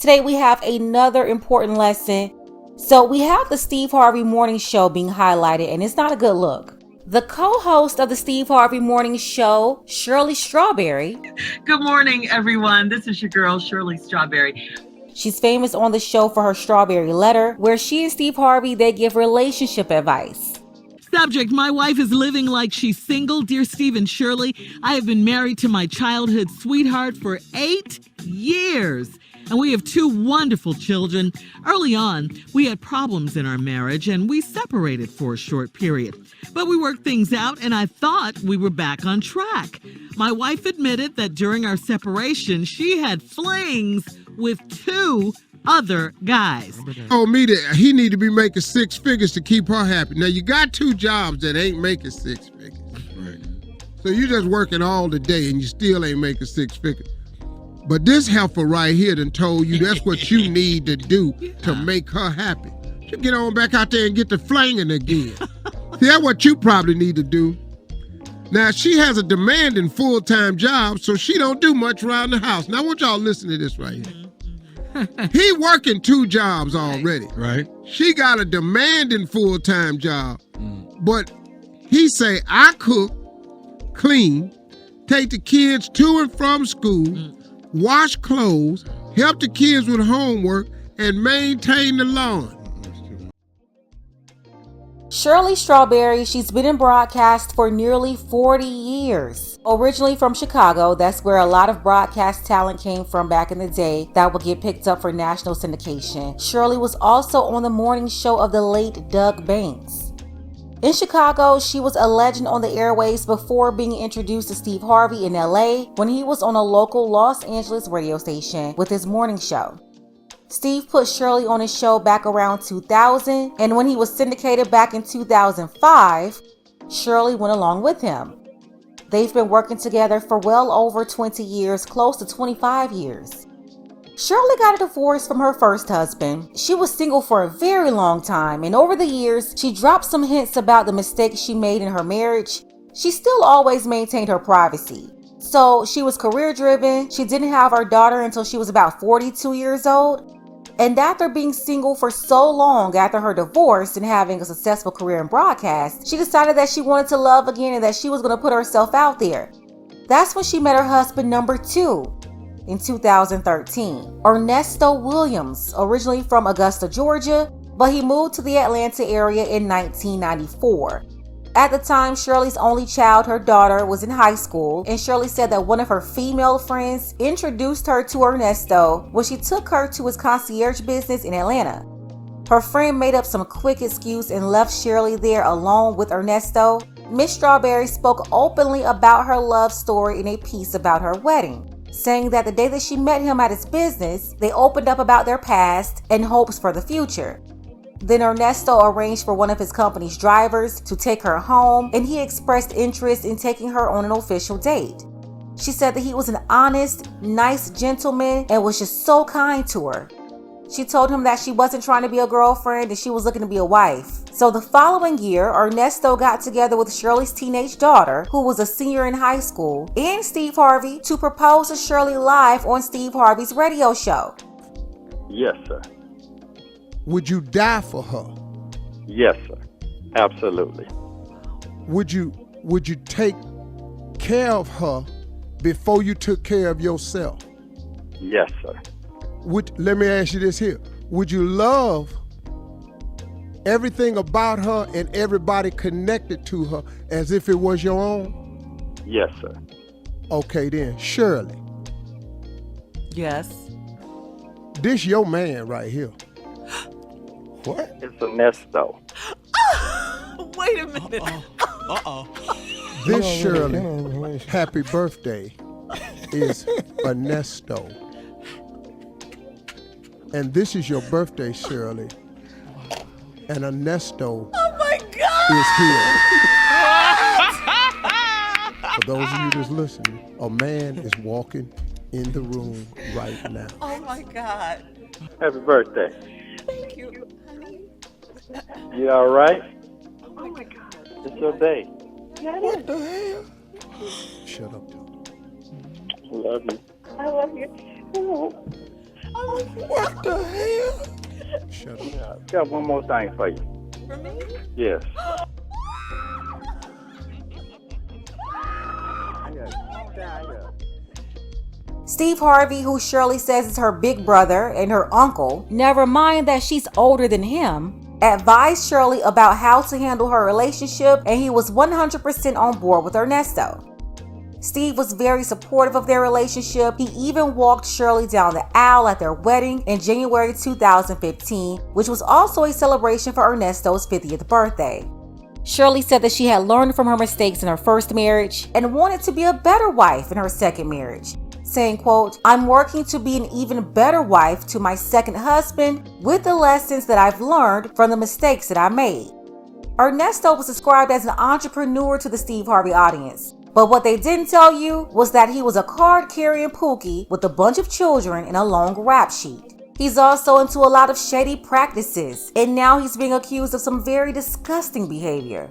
Today we have another important lesson. So we have the Steve Harvey Morning Show being highlighted, and it's not a good look. The co-host of the Steve Harvey Morning Show, Shirley Strawberry. Good morning, everyone. This is your girl, Shirley Strawberry. She's famous on the show for her Strawberry Letter, where she and Steve Harvey, they give relationship advice. Subject, my wife is living like she's single. Dear Steve and Shirley, I have been married to my childhood sweetheart for 8 years. And we have 2 wonderful children. Early on, we had problems in our marriage and we separated for a short period. But we worked things out and I thought we were back on track. My wife admitted that during our separation, she had flings with 2 other guys. Told me that he need to be making 6 figures to keep her happy. Now you got 2 jobs that ain't making 6 figures. Right. So you just working all the day and you still ain't making 6 figures. But this heifer right here done told you that's what you need to do to make her happy. You get on back out there and get the flanging again. See, that's what you probably need to do. Now, she has a demanding full-time job, so she don't do much around the house. Now, I want y'all to listen to this right here. He working 2 jobs already. Right. She got a demanding full-time job. But he say, I cook, clean, take the kids to and from school, wash clothes, help the kids with homework, and maintain the lawn. Shirley Strawberry, she's been in broadcast for nearly 40 years. Originally from Chicago, that's where a lot of broadcast talent came from back in the day that would get picked up for national syndication. Shirley was also on the morning show of the late Doug Banks. In Chicago, she was a legend on the airwaves before being introduced to Steve Harvey in LA when he was on a local Los Angeles radio station with his morning show. Steve put Shirley on his show back around 2000, and when he was syndicated back in 2005, Shirley went along with him. They've been working together for well over 20 years, close to 25 years. Shirley got a divorce from her first husband. She was single for a very long time, and over the years, she dropped some hints about the mistakes she made in her marriage. She still always maintained her privacy. So she was career-driven. She didn't have her daughter until she was about 42 years old. And after being single for so long after her divorce and having a successful career in broadcast, she decided that she wanted to love again and that she was going to put herself out there. That's when she met her husband number 2 in 2013, Ernesto Williams, originally from Augusta, Georgia, but he moved to the Atlanta area in 1994. At the time, Shirley's only child, her daughter, was in high school, and Shirley said that one of her female friends introduced her to Ernesto when she took her to his concierge business in Atlanta. Her friend made up some quick excuse and left Shirley there alone with Ernesto. Miss Strawberry spoke openly about her love story in a piece about her wedding, saying that the day that she met him at his business, they opened up about their past and hopes for the future. Then Ernesto arranged for one of his company's drivers to take her home, and he expressed interest in taking her on an official date. She said that he was an honest, nice gentleman and was just so kind to her. She told him that she wasn't trying to be a girlfriend and she was looking to be a wife. So the following year, Ernesto got together with Shirley's teenage daughter, who was a senior in high school, and Steve Harvey to propose to Shirley live on Steve Harvey's radio show. Yes, sir. Would you die for her? Yes, sir. Absolutely. Would you take care of her before you took care of yourself? Yes, sir. Let me ask you this here. Would you love everything about her and everybody connected to her as if it was your own? Yes, sir. Okay then, Shirley. Yes. This your man right here. What? It's Ernesto. Wait a minute. This Shirley, happy birthday, is Ernesto. And this is your birthday, Shirley. And Ernesto is here. For those of you that's listening, a man is walking in the room right now. Oh my God. Happy birthday. Thank you. You all right? Oh my God. It's your day. What the hell? Shut up, Joe. Love you. I love you too. What the hell? Shut up. Yeah, got one more thing for you. For me? Yes. Steve Harvey, who Shirley says is her big brother and her uncle, never mind that she's older than him, advised Shirley about how to handle her relationship, and he was 100% on board with Ernesto. Steve was very supportive of their relationship. He even walked Shirley down the aisle at their wedding in January 2015, which was also a celebration for Ernesto's 50th birthday. Shirley said that she had learned from her mistakes in her first marriage and wanted to be a better wife in her second marriage, saying, quote, "I'm working to be an even better wife to my second husband with the lessons that I've learned from the mistakes that I made." Ernesto was described as an entrepreneur to the Steve Harvey audience, but what they didn't tell you was that he was a card-carrying pookie with a bunch of children and a long rap sheet. He's also into a lot of shady practices, and now he's being accused of some very disgusting behavior.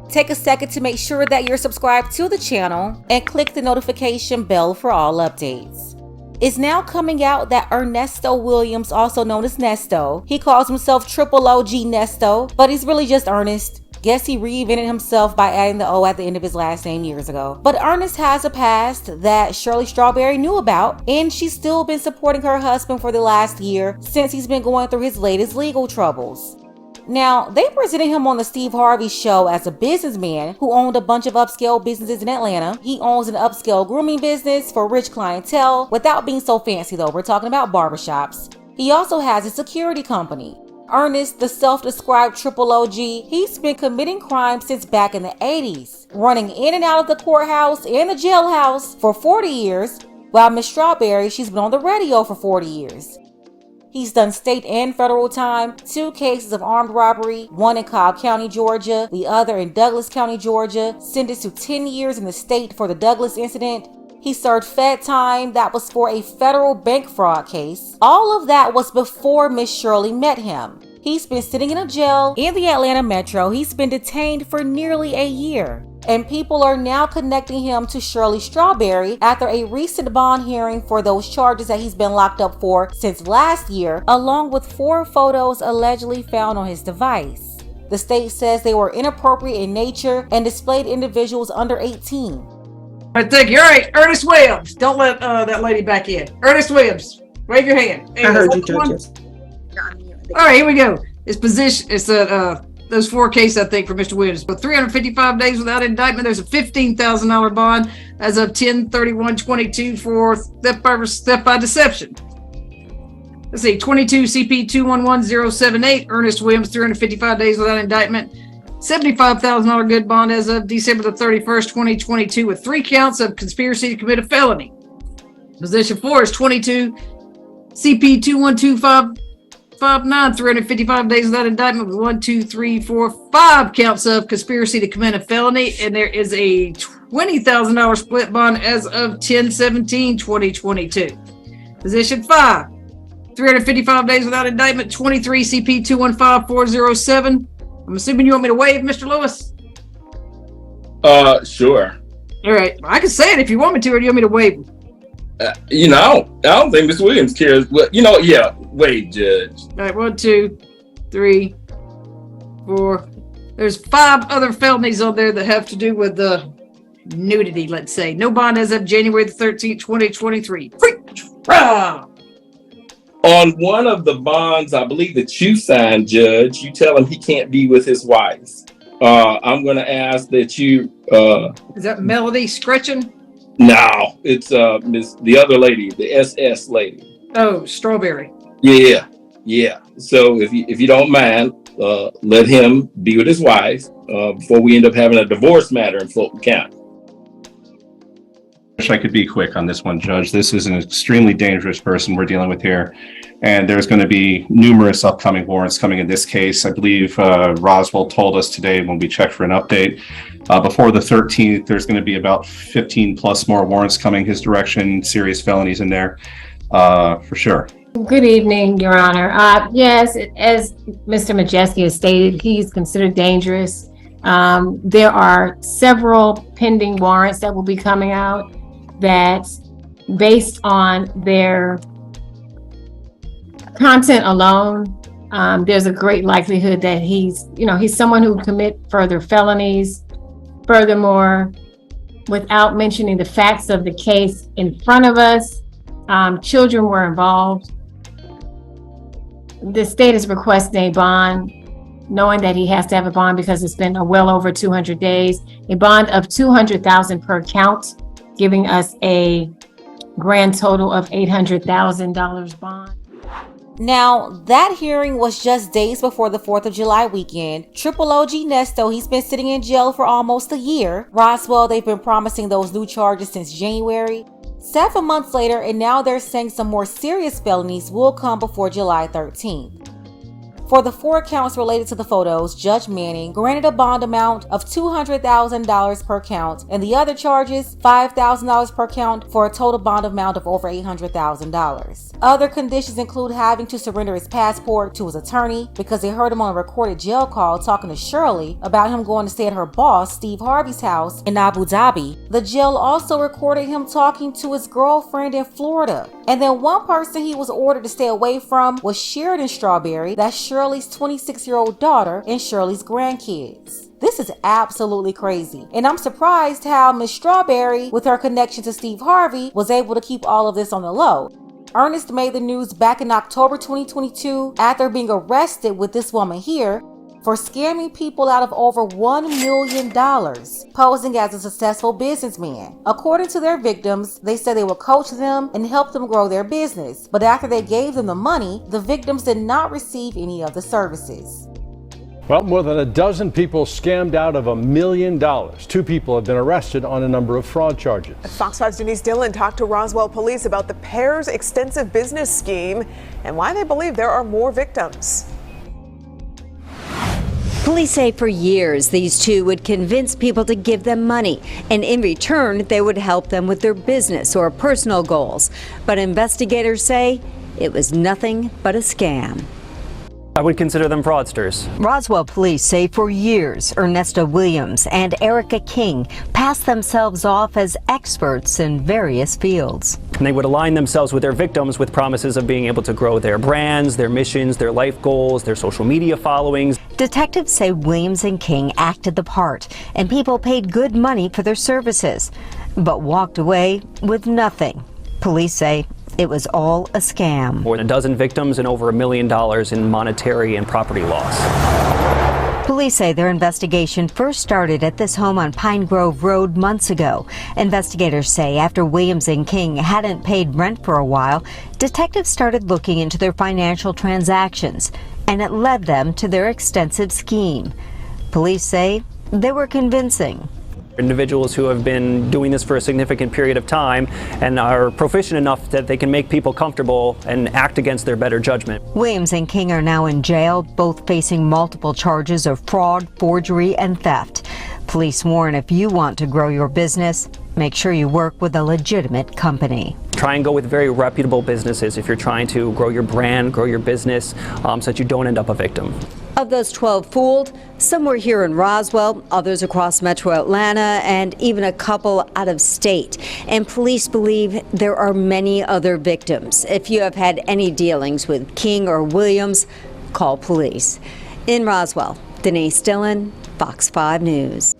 Take a second to make sure that you're subscribed to the channel and click the notification bell for all updates. It's now coming out that Ernesto Williams, also known as Nesto, he calls himself Triple OG Nesto, but he's really just Ernest. Guess he reinvented himself by adding the O at the end of his last name years ago. But Ernest has a past that Shirley Strawberry knew about, and she's still been supporting her husband for the last year since he's been going through his latest legal troubles. Now, they presented him on the Steve Harvey show as a businessman who owned a bunch of upscale businesses in Atlanta. He owns an upscale grooming business for rich clientele without being so fancy though. We're talking about barbershops. He also has a security company. Ernest, the self-described Triple OG, he's been committing crimes since back in the 80s, running in and out of the courthouse and the jailhouse for 40 years, while Miss Strawberry, she's been on the radio for 40 years. He's done state and federal time, 2 cases of armed robbery, one in Cobb County, Georgia, the other in Douglas County, Georgia, sentenced to 10 years in the state for the Douglas incident. He served Fed time that was for a federal bank fraud case. All of that was before Miss Shirley met him. He's been sitting in a jail in the Atlanta metro. He's been detained for nearly a year. And people are now connecting him to Shirley Strawberry after a recent bond hearing for those charges that he's been locked up for since last year, along with 4 photos allegedly found on his device. The state says they were inappropriate in nature and displayed individuals under 18. All right, thank you. All right, Ernest Williams. Don't let that lady back in. Ernest Williams, wave your hand. Hey, I heard you, judges. All right, here we go. His position is those 4 cases, I think, for Mr. Williams. But 355 days without indictment. There's a $15,000 bond as of 10/31/22 for theft by deception. Let's see, 22 CP 211078. Ernest Williams, 355 days without indictment. $75,000 good bond as of December 31st, 2022, with 3 counts of conspiracy to commit a felony. Position 4 is 22 CP 212559, 355 days without indictment with 5 counts of conspiracy to commit a felony, and there is a $20,000 split bond as of 10/17/2022. Position 5, 355 days without indictment, 23 CP 215407. I'm assuming you want me to waive, Mr. Lewis? Sure. All right. I can say it if you want me to, or do you want me to waive? I don't think Miss Williams cares. Well, yeah, wait, Judge. All right, 1, 2, 3, 4. There's 5 other felonies on there that have to do with nudity, let's say. No bond as of January 13th, 2023. On one of the bonds, I believe that you signed, Judge, you tell him he can't be with his wife. I'm going to ask that you... Is that Melody Scretchen? No, it's the other lady, the SS lady. Oh, Strawberry. Yeah. So if you don't mind, let him be with his wife before we end up having a divorce matter in Fulton County. I wish I could be quick on this one, Judge. This is an extremely dangerous person we're dealing with here, and there's going to be numerous upcoming warrants coming in this case. I believe Roswell told us today when we checked for an update, before the 13th, there's going to be about 15 plus more warrants coming his direction, serious felonies in there, for sure. Good evening, Your Honor. Yes, as Mr. Majeski has stated, he's considered dangerous. There are several pending warrants that will be coming out that, based on their content alone, there's a great likelihood that he's someone who commit further felonies. Furthermore, without mentioning the facts of the case in front of us, children were involved. The state is requesting a bond, knowing that he has to have a bond because it's been well over 200 days, a bond of $200,000 per count, giving us a grand total of $800,000 bond. Now, that hearing was just days before the 4th of July weekend. Triple OG Ernesto, he's been sitting in jail for almost a year. Roswell, they've been promising those new charges since January. 7 months later, and now they're saying some more serious felonies will come before July 13th. For the 4 counts related to the photos, Judge Manning granted a bond amount of $200,000 per count, and the other charges, $5,000 per count, for a total bond amount of over $800,000. Other conditions include having to surrender his passport to his attorney because they heard him on a recorded jail call talking to Shirley about him going to stay at her boss, Steve Harvey's house in Abu Dhabi. The jail also recorded him talking to his girlfriend in Florida. And then one person he was ordered to stay away from was Sheridan Strawberry, that's Shirley's 26-year-old daughter and Shirley's grandkids. This is absolutely crazy. And I'm surprised how Miss Strawberry, with her connection to Steve Harvey, was able to keep all of this on the low. Ernest made the news back in October 2022 after being arrested with this woman here for scamming people out of over $1 million, posing as a successful businessman. According to their victims, they said they would coach them and help them grow their business. But after they gave them the money, the victims did not receive any of the services. Well, more than a dozen people scammed out of $1 million. 2 people have been arrested on a number of fraud charges. Fox 5's Denise Dillon talked to Roswell police about the pair's extensive business scheme and why they believe there are more victims. Police say for years these two would convince people to give them money, and in return they would help them with their business or personal goals. But investigators say it was nothing but a scam. I would consider them fraudsters. Roswell police say for years Ernesto Williams and Erica King passed themselves off as experts in various fields. And they would align themselves with their victims with promises of being able to grow their brands, their missions, their life goals, their social media followings. Detectives say Williams and King acted the part, and people paid good money for their services, but walked away with nothing. Police say it was all a scam. More than a dozen victims and over $1 million in monetary and property loss. Police say their investigation first started at this home on Pine Grove Road months ago. Investigators say after Williams and King hadn't paid rent for a while, detectives started looking into their financial transactions, and it led them to their extensive scheme. Police say they were convincing. Individuals who have been doing this for a significant period of time and are proficient enough that they can make people comfortable and act against their better judgment. Williams and King are now in jail, both facing multiple charges of fraud, forgery, and theft. Police warn if you want to grow your business, make sure you work with a legitimate company. Try and go with very reputable businesses if you're trying to grow your brand, grow your business, so that you don't end up a victim. Of those 12 fooled, some were here in Roswell, others across metro Atlanta, and even a couple out of state. And police believe there are many other victims. If you have had any dealings with King or Williams, call police. In Roswell, Denise Dillon, Fox 5 News.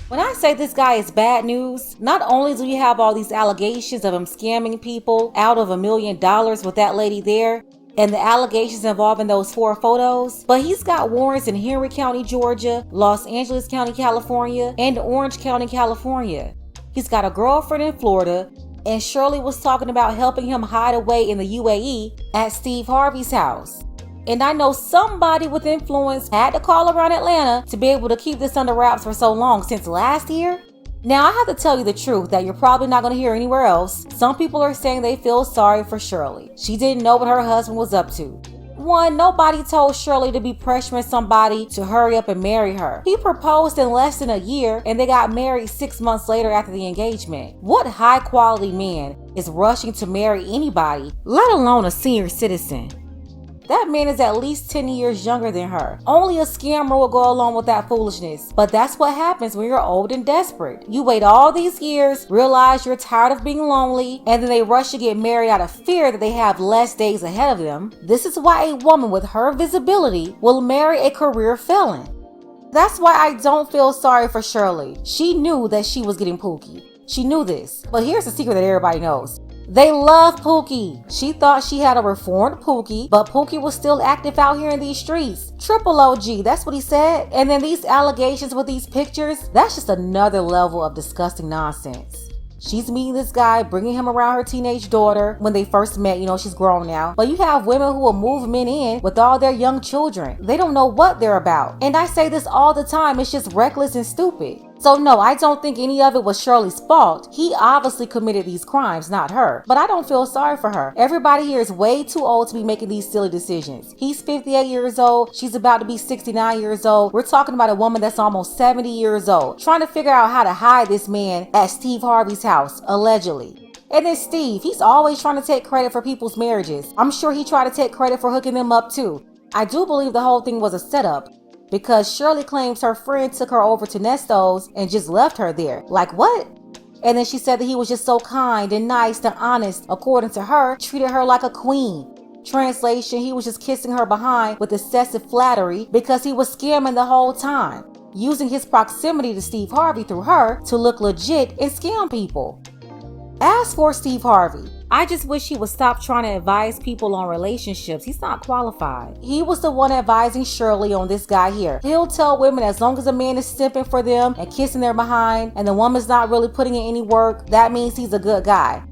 When I say this guy is bad news, not only do you have all these allegations of him scamming people out of $1 million with that lady there, and the allegations involving those 4 photos, but he's got warrants in Henry County, Georgia, Los Angeles County, California, and Orange County, California. He's got a girlfriend in Florida, and Shirley was talking about helping him hide away in the UAE at Steve Harvey's house. And I know somebody with influence had to call around Atlanta to be able to keep this under wraps for so long, since last year. Now, I have to tell you the truth that you're probably not going to hear anywhere else. Some people are saying they feel sorry for Shirley. She didn't know what her husband was up to. One, nobody told Shirley to be pressuring somebody to hurry up and marry her. He proposed in less than a year, and they got married 6 months later after the engagement. What high-quality man is rushing to marry anybody, let alone a senior citizen? That man is at least 10 years younger than her. Only a scammer will go along with that foolishness. But that's what happens when you're old and desperate. You wait all these years, realize you're tired of being lonely, and then they rush to get married out of fear that they have less days ahead of them. This is why a woman with her visibility will marry a career felon. That's why I don't feel sorry for Shirley. She knew that she was getting Pookie. She knew this. But here's the secret that everybody knows. They love Pookie. She thought she had a reformed Pookie, but Pookie was still active out here in these streets. Triple OG, that's what he said. And then these allegations with these pictures, that's just another level of disgusting nonsense. She's meeting this guy, bringing him around her teenage daughter when they first met. You know, she's grown now. But you have women who will move men in with all their young children. They don't know what they're about. And I say this all the time, it's just reckless and stupid. So no, I don't think any of it was Shirley's fault. He obviously committed these crimes, not her. But I don't feel sorry for her. Everybody here is way too old to be making these silly decisions. He's 58 years old. She's about to be 69 years old. We're talking about a woman that's almost 70 years old, trying to figure out how to hide this man at Steve Harvey's house, allegedly. And then Steve, he's always trying to take credit for people's marriages. I'm sure he tried to take credit for hooking them up too. I do believe the whole thing was a setup, because Shirley claims her friend took her over to Ernesto's and just left her there. Like what? And then she said that he was just so kind and nice and honest, according to her, treated her like a queen. Translation, he was just kissing her behind with excessive flattery because he was scamming the whole time, using his proximity to Steve Harvey through her to look legit and scam people. As for Steve Harvey, I just wish he would stop trying to advise people on relationships. He's not qualified. He was the one advising Shirley on this guy here. He'll tell women as long as a man is simping for them and kissing their behind and the woman's not really putting in any work, that means he's a good guy.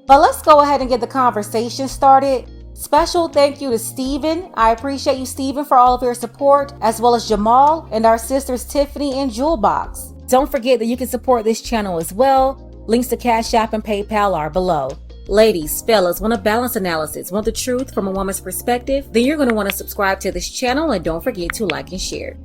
But let's go ahead and get the conversation started. Special thank you to Steven. I appreciate you, Steven, for all of your support, as well as Jamal and our sisters Tiffany and Jewelbox. Don't forget that you can support this channel as well. Links to Cash App and PayPal are below. Ladies, fellas, want a balanced analysis, want the truth from a woman's perspective? Then you're going to want to subscribe to this channel and don't forget to like and share.